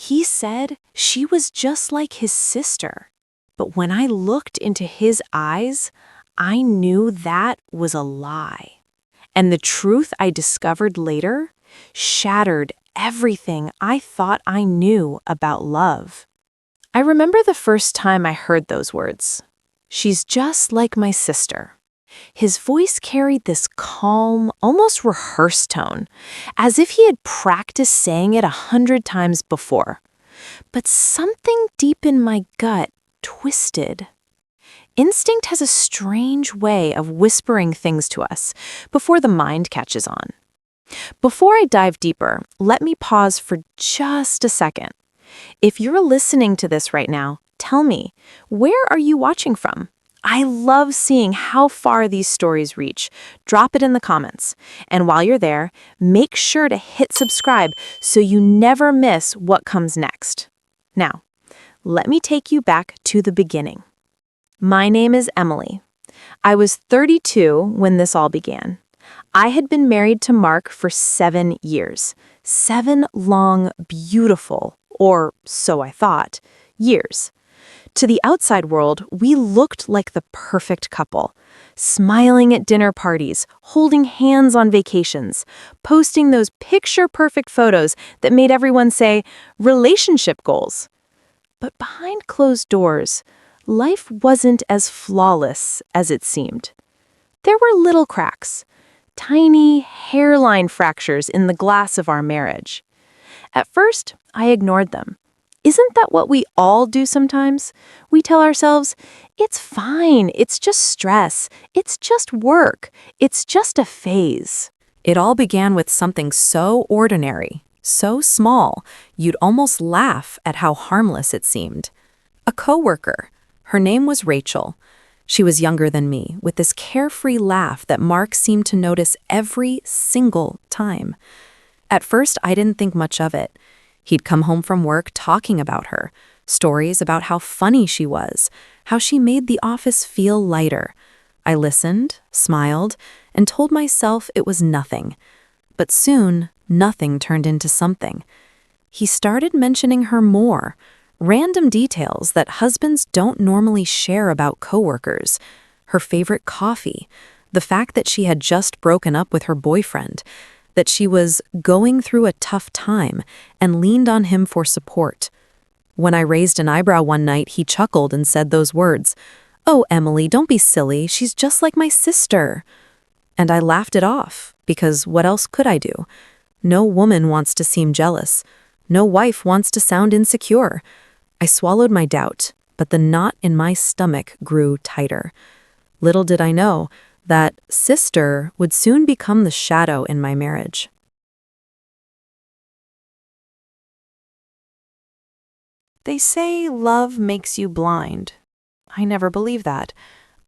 He said she was just like his sister. But when I looked into his eyes, I knew that was a lie. And the truth I discovered later shattered everything I thought I knew about love. I remember the first time I heard those words. She's just like my sister. His voice carried this calm, almost rehearsed tone, as if he had practiced saying it 100 times before. But something deep in my gut twisted. Instinct has a strange way of whispering things to us before the mind catches on. Before I dive deeper, let me pause for just a second. If you're listening to this right now, tell me, where are you watching from? I love seeing how far these stories reach. Drop it in the comments. And while you're there, make sure to hit subscribe so you never miss what comes next. Now, let me take you back to the beginning. My name is Emily. I was 32 when this all began. I had been married to Mark for 7 years. 7 long, beautiful, or so I thought, years. To the outside world, we looked like the perfect couple, smiling at dinner parties, holding hands on vacations, posting those picture-perfect photos that made everyone say, relationship goals. But behind closed doors, life wasn't as flawless as it seemed. There were little cracks, tiny hairline fractures in the glass of our marriage. At first, I ignored them. Isn't that what we all do sometimes? We tell ourselves, it's fine, it's just stress, it's just work, it's just a phase. It all began with something so ordinary, so small, you'd almost laugh at how harmless it seemed. A coworker. Her name was Rachel. She was younger than me, with this carefree laugh that Mark seemed to notice every single time. At first, I didn't think much of it. He'd come home from work talking about her, stories about how funny she was, how she made the office feel lighter. I listened, smiled, and told myself it was nothing. But soon, nothing turned into something. He started mentioning her more, random details that husbands don't normally share about coworkers. Her favorite coffee, the fact that she had just broken up with her boyfriend, that she was going through a tough time and leaned on him for support. When I raised an eyebrow one night, he chuckled and said those words, "Oh, Emily, don't be silly. She's just like my sister." And I laughed it off, because what else could I do? No woman wants to seem jealous. No wife wants to sound insecure. I swallowed my doubt, but the knot in my stomach grew tighter. Little did I know that sister would soon become the shadow in my marriage. They say love makes you blind. I never believed that,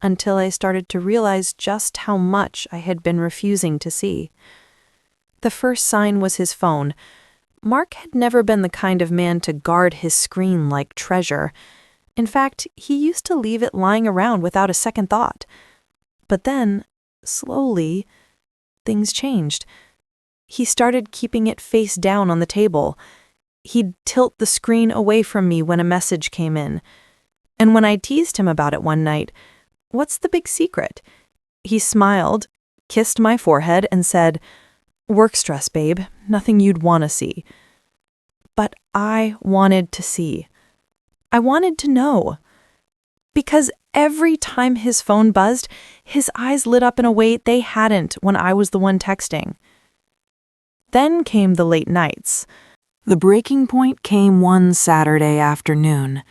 until I started to realize just how much I had been refusing to see. The first sign was his phone. Mark had never been the kind of man to guard his screen like treasure. In fact, he used to leave it lying around without a second thought. But then, slowly, things changed. He started keeping it face down on the table. He'd tilt the screen away from me when a message came in. And when I teased him about it one night, "What's the big secret?" he smiled, kissed my forehead, and said, "Work stress, babe. Nothing you'd want to see." But I wanted to see. I wanted to know. Because every time his phone buzzed, his eyes lit up in a way they hadn't when I was the one texting. Then came the late nights. The breaking point came one Saturday afternoon.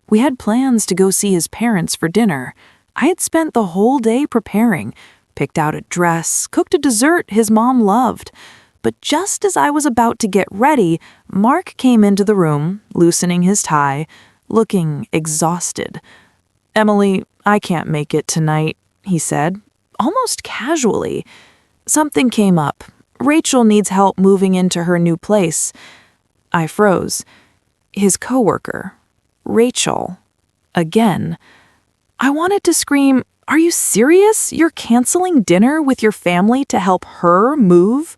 We had plans to go see his parents for dinner. I had spent the whole day preparing, picked out a dress, cooked a dessert his mom loved. But just as I was about to get ready, Mark came into the room, loosening his tie, looking exhausted. "Emily, I can't make it tonight," he said, almost casually. "Something came up. Rachel needs help moving into her new place." I froze. His coworker, Rachel, again. I wanted to scream, "Are you serious? You're canceling dinner with your family to help her move?"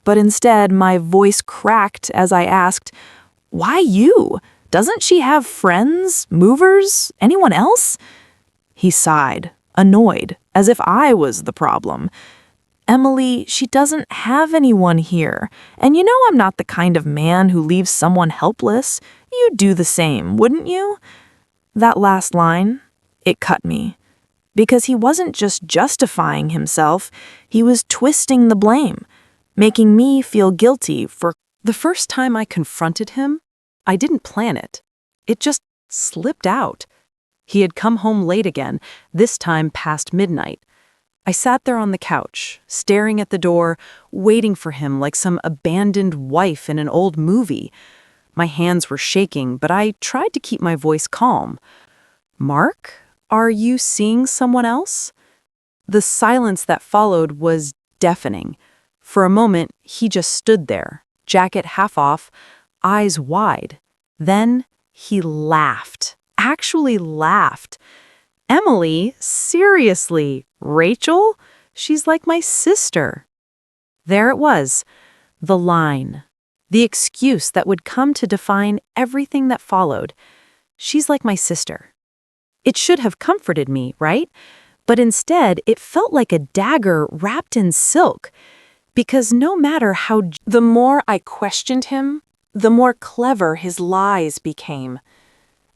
But instead, my voice cracked as I asked, Why you? Doesn't she have friends, movers, anyone else? He sighed, annoyed, as if I was the problem. Emily, she doesn't have anyone here. And you know I'm not the kind of man who leaves someone helpless. You'd do the same, wouldn't you? That last line, it cut me. Because he wasn't just justifying himself, he was twisting the blame, making me feel guilty for... The first time I confronted him, I didn't plan it. It just slipped out. He had come home late again, this time past midnight. I sat there on the couch, staring at the door, waiting for him like some abandoned wife in an old movie. My hands were shaking, but I tried to keep my voice calm. "Mark, are you seeing someone else?" The silence that followed was deafening. For a moment, he just stood there, jacket half off, eyes wide. Then he laughed, actually laughed. "Emily, seriously, Rachel? She's like my sister." There it was, the line, the excuse that would come to define everything that followed. She's like my sister. It should have comforted me, right? But instead, it felt like a dagger wrapped in silk. Because no matter how... The more I questioned him, the more clever his lies became.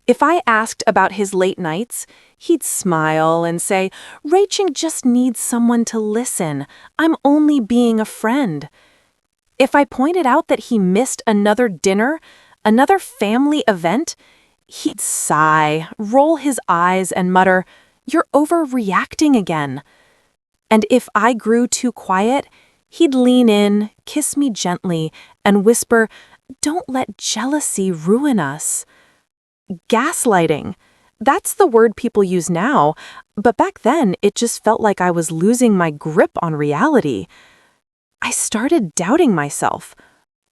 If I asked about his late nights, he'd smile and say, "Rachel just needs someone to listen. I'm only being a friend." If I pointed out that he missed another dinner, another family event, he'd sigh, roll his eyes, and mutter, "You're overreacting again." And if I grew too quiet, he'd lean in, kiss me gently, and whisper, "Don't let jealousy ruin us." Gaslighting. That's the word people use now, but back then it just felt like I was losing my grip on reality. I started doubting myself.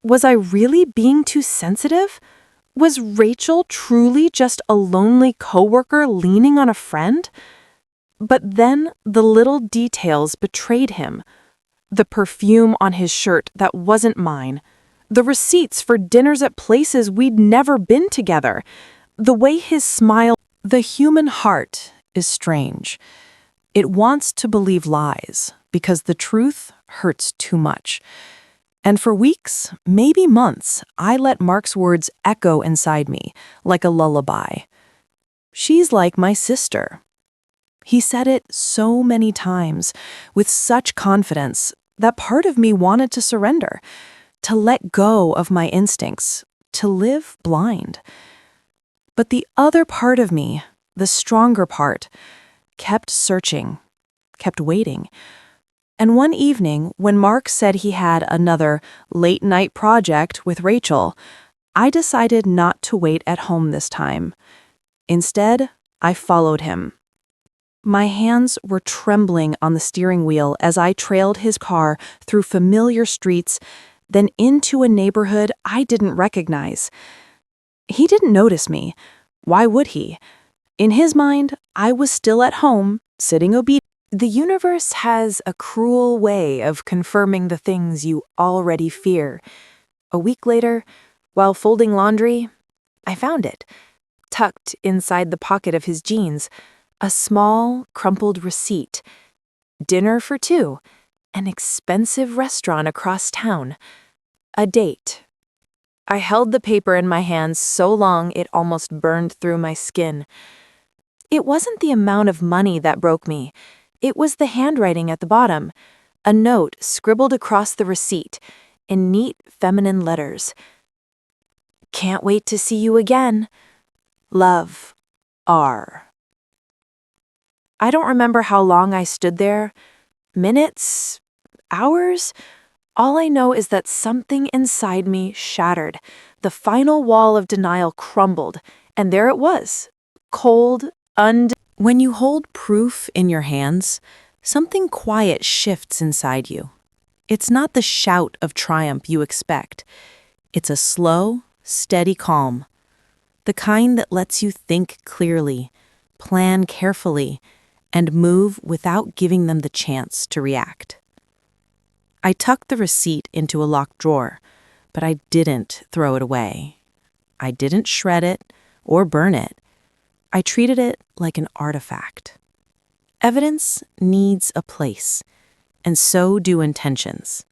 Was I really being too sensitive? Was Rachel truly just a lonely coworker leaning on a friend? But then the little details betrayed him. The perfume on his shirt that wasn't mine. The receipts for dinners at places we'd never been together. The way his smile... The human heart is strange. It wants to believe lies because the truth hurts too much. And for weeks, maybe months, I let Mark's words echo inside me like a lullaby. She's like my sister. He said it so many times with such confidence that part of me wanted to surrender, to let go of my instincts, to live blind. But the other part of me, the stronger part, kept searching, kept waiting. And one evening, when Mark said he had another late-night project with Rachel, I decided not to wait at home this time. Instead, I followed him. My hands were trembling on the steering wheel as I trailed his car through familiar streets, then into a neighborhood I didn't recognize. He didn't notice me. Why would he? In his mind, I was still at home, sitting obedient. The universe has a cruel way of confirming the things you already fear. A week later, while folding laundry, I found it, tucked inside the pocket of his jeans, a small, crumpled receipt. Dinner for two, an expensive restaurant across town, a date. I held the paper in my hands so long it almost burned through my skin. It wasn't the amount of money that broke me. It was the handwriting at the bottom, a note scribbled across the receipt in neat feminine letters. "Can't wait to see you again. Love, R." I don't remember how long I stood there. Minutes? Hours? All I know is that something inside me shattered. The final wall of denial crumbled, and there it was, cold, When you hold proof in your hands, something quiet shifts inside you. It's not the shout of triumph you expect. It's a slow, steady calm. The kind that lets you think clearly, plan carefully, and move without giving them the chance to react. I tucked the receipt into a locked drawer, but I didn't throw it away. I didn't shred it or burn it. I treated it like an artifact. Evidence needs a place, and so do intentions.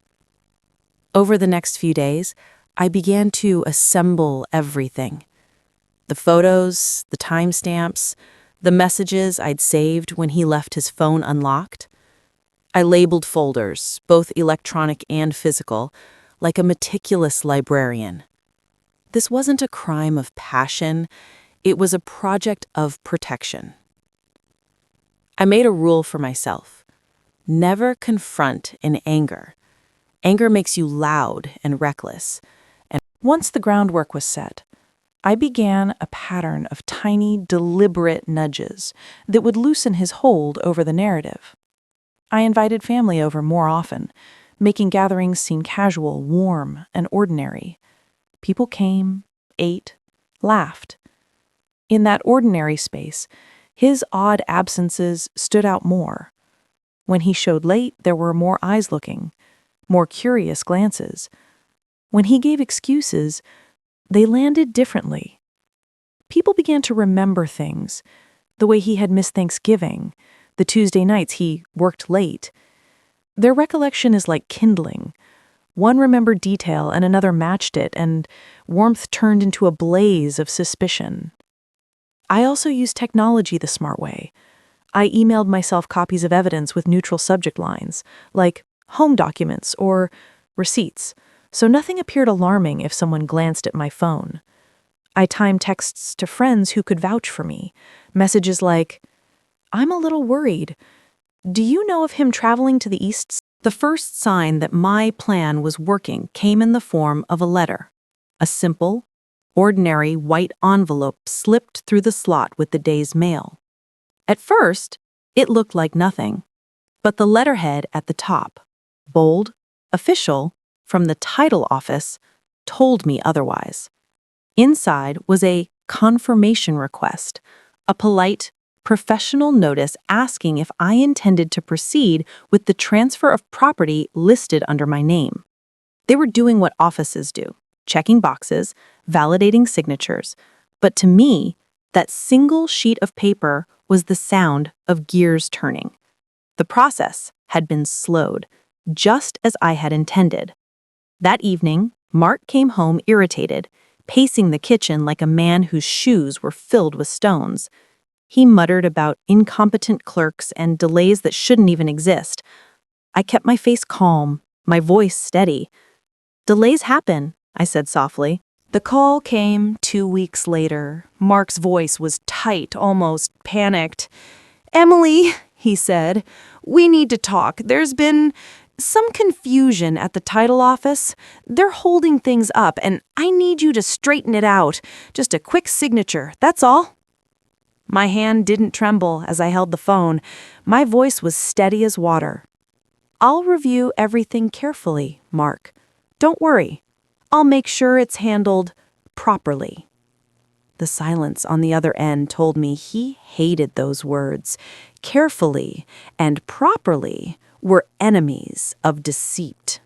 Over the next few days, I began to assemble everything. The photos, the timestamps, the messages I'd saved when he left his phone unlocked. I labeled folders, both electronic and physical, like a meticulous librarian. This wasn't a crime of passion, it was a project of protection. I made a rule for myself. Never confront in anger. Anger makes you loud and reckless. And once the groundwork was set, I began a pattern of tiny, deliberate nudges that would loosen his hold over the narrative. I invited family over more often, making gatherings seem casual, warm, and ordinary. People came, ate, laughed. In that ordinary space, his odd absences stood out more. When he showed late, there were more eyes looking, more curious glances. When he gave excuses, they landed differently. People began to remember things, the way he had missed Thanksgiving, the Tuesday nights he worked late. Their recollection is like kindling. One remembered detail and another matched it, and warmth turned into a blaze of suspicion. I also used technology the smart way. I emailed myself copies of evidence with neutral subject lines, like home documents or receipts, so nothing appeared alarming if someone glanced at my phone. I timed texts to friends who could vouch for me, messages like, "I'm a little worried. Do you know of him traveling to the East?" The first sign that my plan was working came in the form of a letter, a simple, ordinary white envelope slipped through the slot with the day's mail. At first, it looked like nothing, but the letterhead at the top, bold, official, from the title office, told me otherwise. Inside was a confirmation request, a polite, professional notice asking if I intended to proceed with the transfer of property listed under my name. They were doing what offices do, checking boxes, validating signatures, but to me, that single sheet of paper was the sound of gears turning. The process had been slowed, just as I had intended. That evening, Mark came home irritated, pacing the kitchen like a man whose shoes were filled with stones. He muttered about incompetent clerks and delays that shouldn't even exist. I kept my face calm, my voice steady. "Delays happen," I said softly. The call came 2 weeks later. Mark's voice was tight, almost panicked. "Emily," he said, "we need to talk. There's been some confusion at the title office. They're holding things up, and I need you to straighten it out. Just a quick signature, that's all." My hand didn't tremble as I held the phone. My voice was steady as water. "I'll review everything carefully, Mark. Don't worry. I'll make sure it's handled properly." The silence on the other end told me he hated those words. Carefully and properly were enemies of deceit.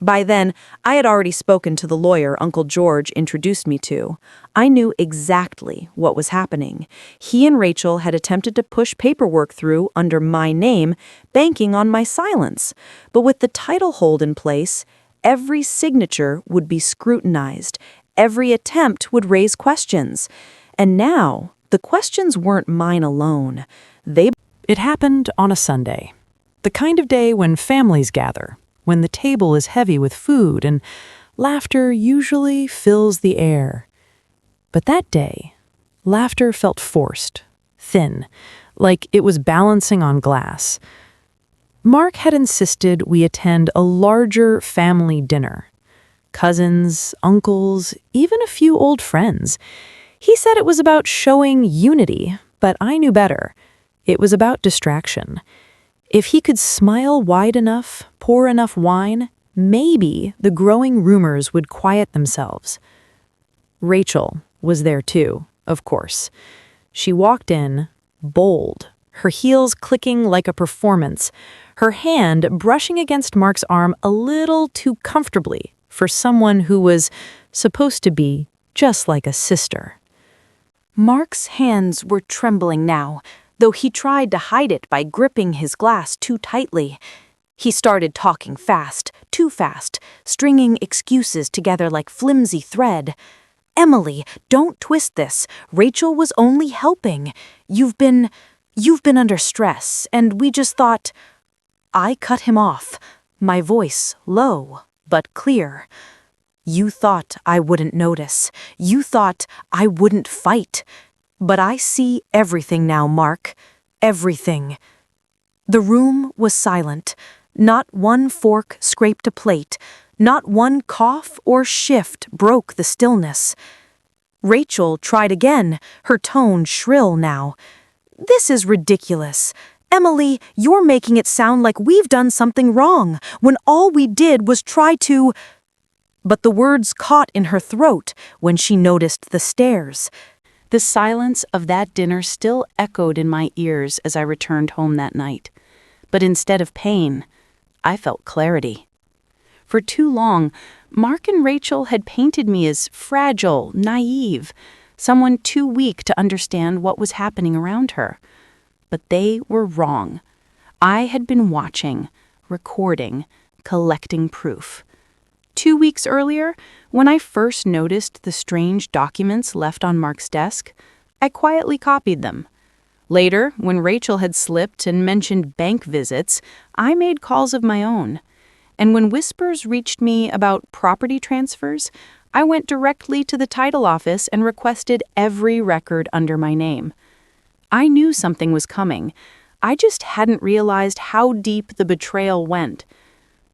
By then, I had already spoken to the lawyer Uncle George introduced me to. I knew exactly what was happening. He and Rachel had attempted to push paperwork through under my name, banking on my silence. But with the title hold in place, every signature would be scrutinized. Every attempt would raise questions. And now, the questions weren't mine alone. It happened on a Sunday, the kind of day when families gather, when the table is heavy with food and laughter usually fills the air. But that day, laughter felt forced, thin, like it was balancing on glass. Mark had insisted we attend a larger family dinner. Cousins, uncles, even a few old friends. He said it was about showing unity, but I knew better. It was about distraction. If he could smile wide enough, pour enough wine, maybe the growing rumors would quiet themselves. Rachel was there too, of course. She walked in, bold, her heels clicking like a performance, her hand brushing against Mark's arm a little too comfortably for someone who was supposed to be just like a sister. Mark's hands were trembling now, though he tried to hide it by gripping his glass too tightly. He started talking fast, too fast, stringing excuses together like flimsy thread. "Emily, don't twist this. Rachel was only helping. You've been under stress, and we just thought—" I cut him off, my voice low but clear. "You thought I wouldn't notice. You thought I wouldn't fight. But I see everything now, Mark. Everything." The room was silent. Not one fork scraped a plate. Not one cough or shift broke the stillness. Rachel tried again, her tone shrill now. "This is ridiculous. Emily, you're making it sound like we've done something wrong, when all we did was try to—" But the words caught in her throat when she noticed the stairs. The silence of that dinner still echoed in my ears as I returned home that night. But instead of pain, I felt clarity. For too long, Mark and Rachel had painted me as fragile, naive, someone too weak to understand what was happening around her. But they were wrong. I had been watching, recording, collecting proof. 2 weeks earlier, when I first noticed the strange documents left on Mark's desk, I quietly copied them. Later, when Rachel had slipped and mentioned bank visits, I made calls of my own. And when whispers reached me about property transfers, I went directly to the title office and requested every record under my name. I knew something was coming. I just hadn't realized how deep the betrayal went.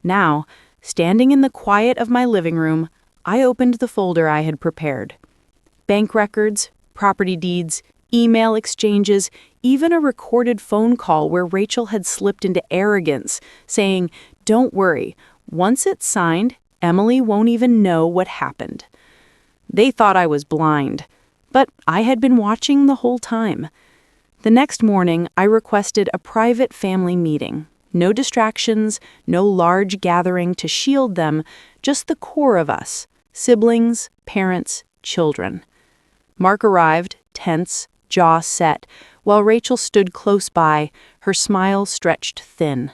Now, standing in the quiet of my living room, I opened the folder I had prepared. Bank records, property deeds, email exchanges, even a recorded phone call where Rachel had slipped into arrogance, saying, "Don't worry, once it's signed, Emily won't even know what happened." They thought I was blind, but I had been watching the whole time. The next morning, I requested a private family meeting. No distractions, no large gathering to shield them, just the core of us, siblings, parents, children. Mark arrived, tense, jaw set, while Rachel stood close by, her smile stretched thin.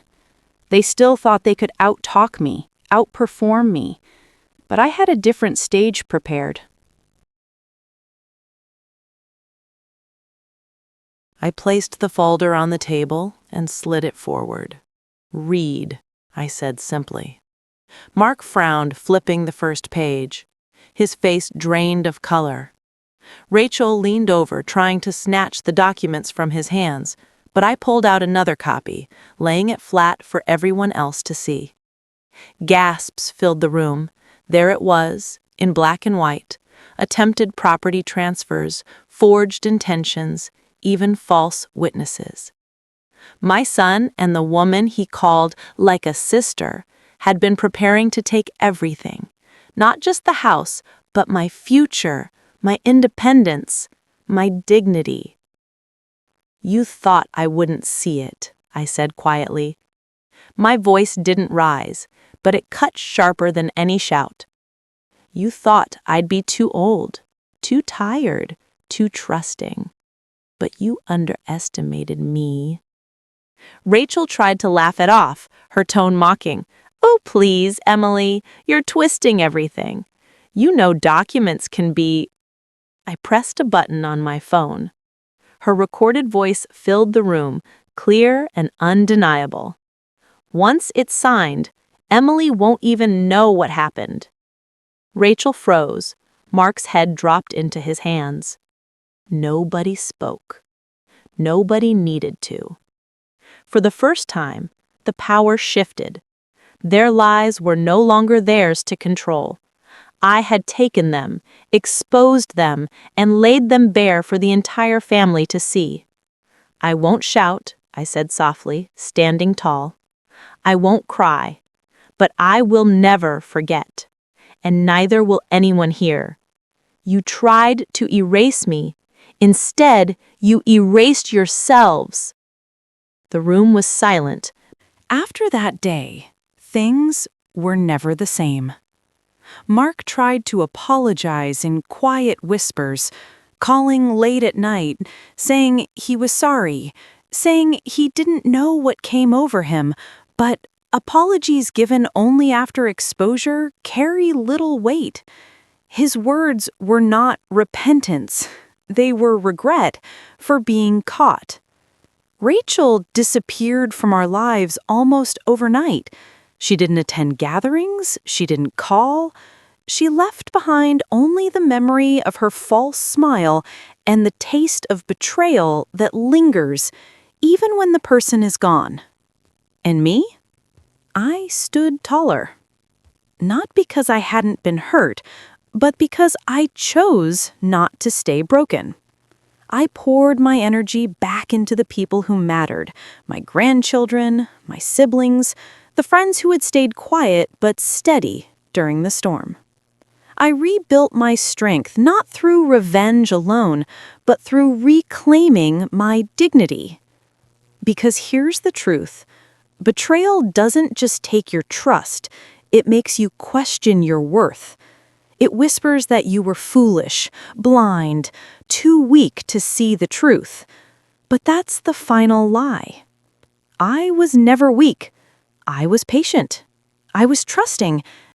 They still thought they could out-talk me, outperform me, but I had a different stage prepared. I placed the folder on the table and slid it forward. "Read," I said simply. Mark frowned, flipping the first page. His face drained of color. Rachel leaned over, trying to snatch the documents from his hands, but I pulled out another copy, laying it flat for everyone else to see. Gasps filled the room. There it was, in black and white, attempted property transfers, forged intentions, even false witnesses. My son and the woman he called like a sister had been preparing to take everything, not just the house, but my future, my independence, my dignity. "You thought I wouldn't see it," I said quietly. My voice didn't rise, but it cut sharper than any shout. "You thought I'd be too old, too tired, too trusting. But you underestimated me." Rachel tried to laugh it off, her tone mocking. "Oh, please, Emily, you're twisting everything. You know documents can be—" I pressed a button on my phone. Her recorded voice filled the room, clear and undeniable. "Once it's signed, Emily won't even know what happened." Rachel froze. Mark's head dropped into his hands. Nobody spoke. Nobody needed to. For the first time, the power shifted. Their lies were no longer theirs to control. I had taken them, exposed them, and laid them bare for the entire family to see. "I won't shout," I said softly, standing tall. "I won't cry, but I will never forget, and neither will anyone here. You tried to erase me. Instead, you erased yourselves." The room was silent. After that day, things were never the same. Mark tried to apologize in quiet whispers, calling late at night, saying he was sorry, saying he didn't know what came over him, but apologies given only after exposure carry little weight. His words were not repentance, they were regret for being caught. Rachel disappeared from our lives almost overnight. She didn't attend gatherings, she didn't call. She left behind only the memory of her false smile and the taste of betrayal that lingers even when the person is gone. And me? I stood taller. Not because I hadn't been hurt, but because I chose not to stay broken. I poured my energy back into the people who mattered, my grandchildren, my siblings, the friends who had stayed quiet but steady during the storm. I rebuilt my strength not through revenge alone, but through reclaiming my dignity. Because here's the truth. Betrayal doesn't just take your trust, it makes you question your worth. It whispers that you were foolish, blind, too weak to see the truth. But that's the final lie. I was never weak. I was patient. I was trusting,